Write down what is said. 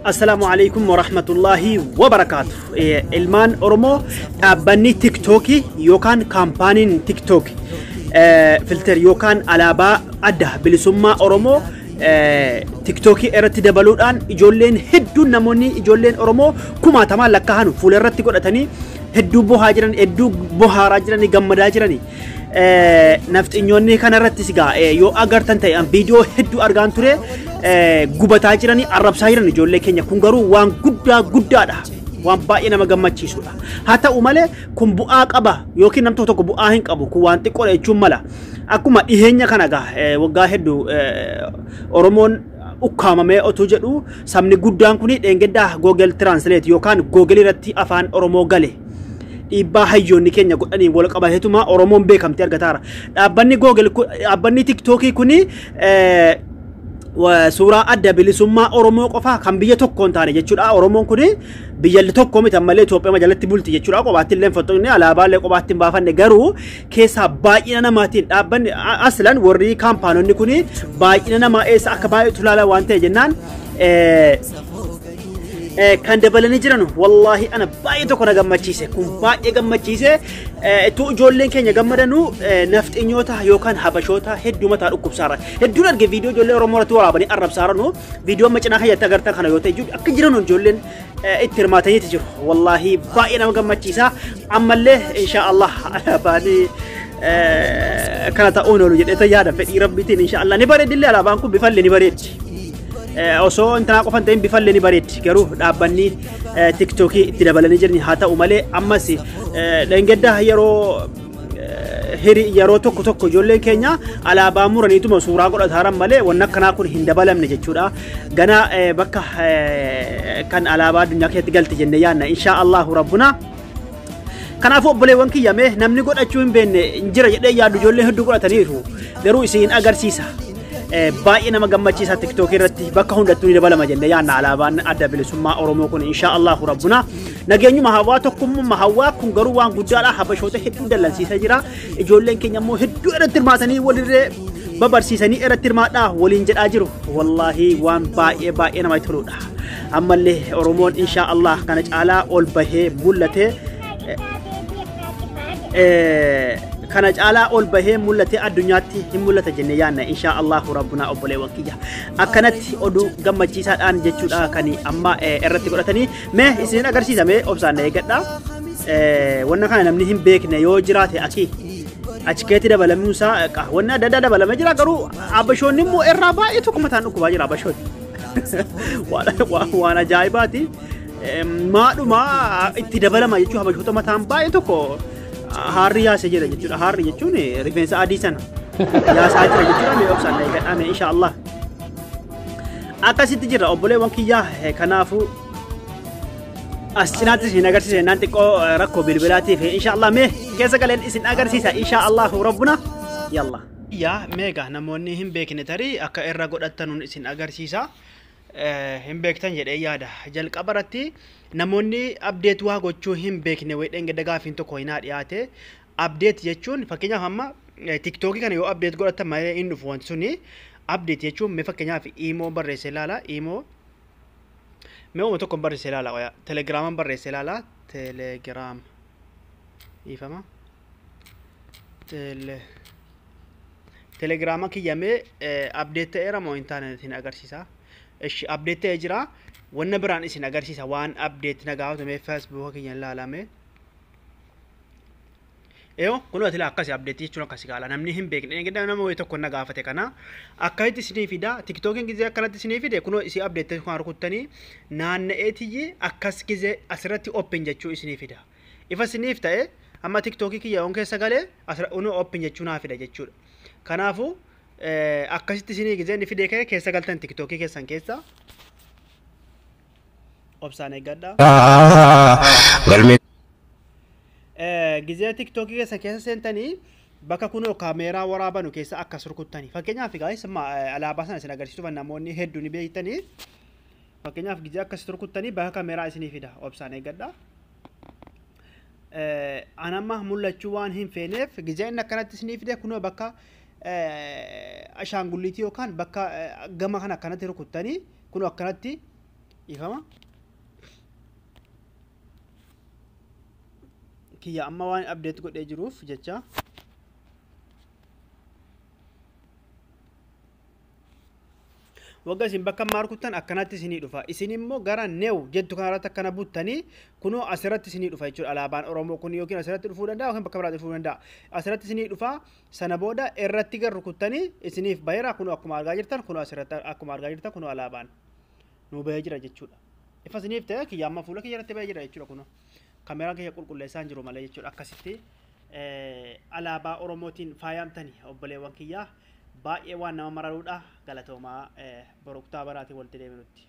السلام عليكم ورحمة الله وبركاته. المان أورمو أبني تيك توكي يوكان كامبانين تيك توك فلتر يوكان علابا أده بالسمة أورمو تيك توكي إرتي دبلودان إجولين هدو نموني إجولين أورمو كما تمال لكهانو فول إرتي قرأتني هدو بوهاجران هدو بوهاراجراني غمداجراني نفت إنيوني كان رتسيجا يو أجر تنتهي أم فيديو هدو أرجان ترى غوبتا جراني عرب سايراني جولة كينيا كونغارو وان غودا ده وان باينا مجمع تشيسولا حتى أمله كم بؤاك أبا يوكي نمتو تكو بؤاهين أبو كوان تقول إجمالا أكو ما إهنيا كناجا وجاه هدو أورمون ukkaamame otuu jedhu sabni guddaan kuni dheengadda Google Translate yookaan Google irratti afaan Oromoo gale dhiibbaa hayyoonni keenya godhanii wal qabateetuma Oromoon beekamte argataara dhaabbanni Google dhaabbanni TikTok kuni suuraa adda bilisummaa Oromoo qofa kan biyya tokkoon taane jechuudha Oromoon kuni biyya tokko miti ammallee Itoophiyaa jalatti bulti jechuudha qobaatti illee fotoonni alaabaalee qobaatti hin baafanne garuu keessa baay'ina namaatiin dhaabbanni aslan warri kaampaanonni kuni baay'ina namaa eessa akka baay'atu laala waan ta'e jennaan kan dabalanii jiran wallahi ana baay'ee tokko na gammachiise kun baay'ee gammachiise tu ijoolleen keenya gammadanu nafxinyoota yookaan habashoota hedduu mataa dhukkubsaara hedduun arge viidiyoo ijoollee Oromoo irratti waraabanii arrabsaaranu viidiyoo macinaa hayyatti agartan kana yoo ta'e akka jiran ijoolleen itti hirmaatanii jiru wallahi baay'ee nama gammachiisa ammallee insha Allah alaabaan kana ta'uun oolu jedhee yaada fedhii rabbiitiin insha Allah ni bareedillee alaabaan kun bifallee ni bareeddi osoo intana qofan ta'in bifallee ni bareeddi garuu dhaabbanni TikTok itti dabalanii jirani haa ta'u malee ammas dheengadda yeroo tokko ijoolleen keenya alaabaa muraniituma suuraa godhataaran malee wanna akkanaa kun hin dabalamne jechuudha gana bakka kan alaabaa addunyaa keessatti galti jennee yaadna insha Allahu rabbuna kanaafuu obboleewwan kiyyame namni godhachuu hin beekne jira jedhee yaadu ijoollee hedduu godhataniiru garuu isin agarsiisa baay'ee nama gammachiisa TikTok irratti bakka hundattuu ni dabalama jennee yaadna alaabaan adda bilisummaa Oromoo kun insha Allahu rabbuna nageenyuma hawaa tokkummaa hawaa kun garuu waan guddaadha habashoota hedduu dallansiisa jira ijoolleen keenya immoo hedduu irratti hirmaatanii walirree babarsiisanii irratti hirmaadhaa waliin jedhaa jiru wallahi waan baay'ee namatti toludha ammallee Oromoon insha Allah kana caalaa ol bahee mul'ate kana caalaa ol bahee mul'ate addunyaatti hin mul'ata jennee yaadna insha Allahu rabbuna obboleewwan kiyya akkanatti oduu gammachiisaadhaan jechuudha kan amma irratti godhatanii mee isin agarsiisame obsaan eegadha wanna kana namni hin beekne yoo jiraate achi keetti dabalamuusaa wanna adda addaa dabalamee jira garuu abashoonni immoo irraa baay'ee tokko mataan dhukkubaa jira abashoonni waan ajaa'ibaati maadhuma itti dabalama jechuudha abashoota mataan baay'ee tokko harri yaase jira jechuudha harri jechuun rifeensa adii sana yaasaa jira jechuudha mee obsaan eegadha mee insha Allah akkasitti jira obboleewwan kiyyaa kanaafuu as cinaatti isin agarsiisa naan xiqqoo rakkoo bilbilaatiif insha Allah mee keessa galeen isin agarsiisa insha Allah rabbuna yalla yaa meega namoonni hin beekne tarii akka irra godhatanuun isin agarsiisa hin beektan jedhee yaada jalqabarratti namoonni update waa gochuu hin beekne way dhengada gaafiin tokko hinaa dhiyaate update jechuun fakkeenyaaf amma TikTok kana yoo update godhatan malee hin dhufu wanti suni update jechuun mee fakkeenyaaf imo barreessee ilaala imo mee tokko barreessee ilaala telegram barreessee ilaala telegram ifama telegram kiyyamee update ta'eera moo internetiin agarsiisa እሺ አፕዴት ተጅራ ወነ ብራን እሺ ነገር ሲሳ ዋን አፕዴት ነጋው ተመ ፌስቡክ ከኛ ላላመ ኤዮ ኩኖት ላካሲ አፕዴት ይችላል ካሲ ጋላ ነምኒህም ቤክ እንግዳ ነሞ የተኮ ነጋፈተ ከና አካይት ሲኒፊዳ ቲክቶክን ጊዜ አካላት ሲኒፊደ ኩኖ እሺ አፕዴት ተኳርኩተኒ ናነ ኤቲጂ አካስ ጊዜ አስረቲ ኦፕን ጀቹ ሲኒፊዳ ኢፋ ሲኒፍታኤ አማ ቲክቶክ ኪያውን ከሰጋለ አስረ ኡኖ ኦፕን ጀቹ ናፊዳ ጀቹ ከናፉ akkasitti isinii gizeen fidee keessa galtan TikTok keessan keessa obsaan eeggadha galmee gizee TikTok keessa seentanii bakka kunoo kaameeraa waraabanu keessa akka surkuttanii fakkeenyaaf guys alaabaa sana isin agarsiisuuf namoonni hedduun beeytanii fakkeenyaaf gizee akka surkuttanii bakka kaameeraa isinii fida obsaan eeggadha anamma mul'achuu waan hin feeneef gizeen akkanatti isinii fide kunoo bakka ashaangulliti yookaan bakka gama kana akkanatti rukuttanii kun akkanatti ifama kiyya amma waan update godhee jiruuf jecha wagga isin bakka maarkuttan akkanatti isinii dhufa isin immoo gara new jettu kanarratti akkana buttanii kunoo asirratti isinii dhufa jechuudha alaabaan Oromoo kun yookiin asirratti dhufuu danda'a yookiin bakka biraatti dhufuu danda'a asirratti isinii dhufa sana booda irratti gar rukuttanii isiniif baay'ira kunoo akkuma argaa jirtan kunoo asirratti akkuma argaa jirtan kunoo alaabaan nu bahee jira jechuudha ifa isiniif ta'e kiyya amma fuula kiyya irratti bahee jira jechuudha kunoo kameraan kiyya qulqulleessaan jiru malee jechuudha akkasitti alaabaa Oromootiin faayamtanii obboleewwan kiyyaa baay'ee waan nama mararuudha galatoomaa boroktaa baraatii walitti deebinutti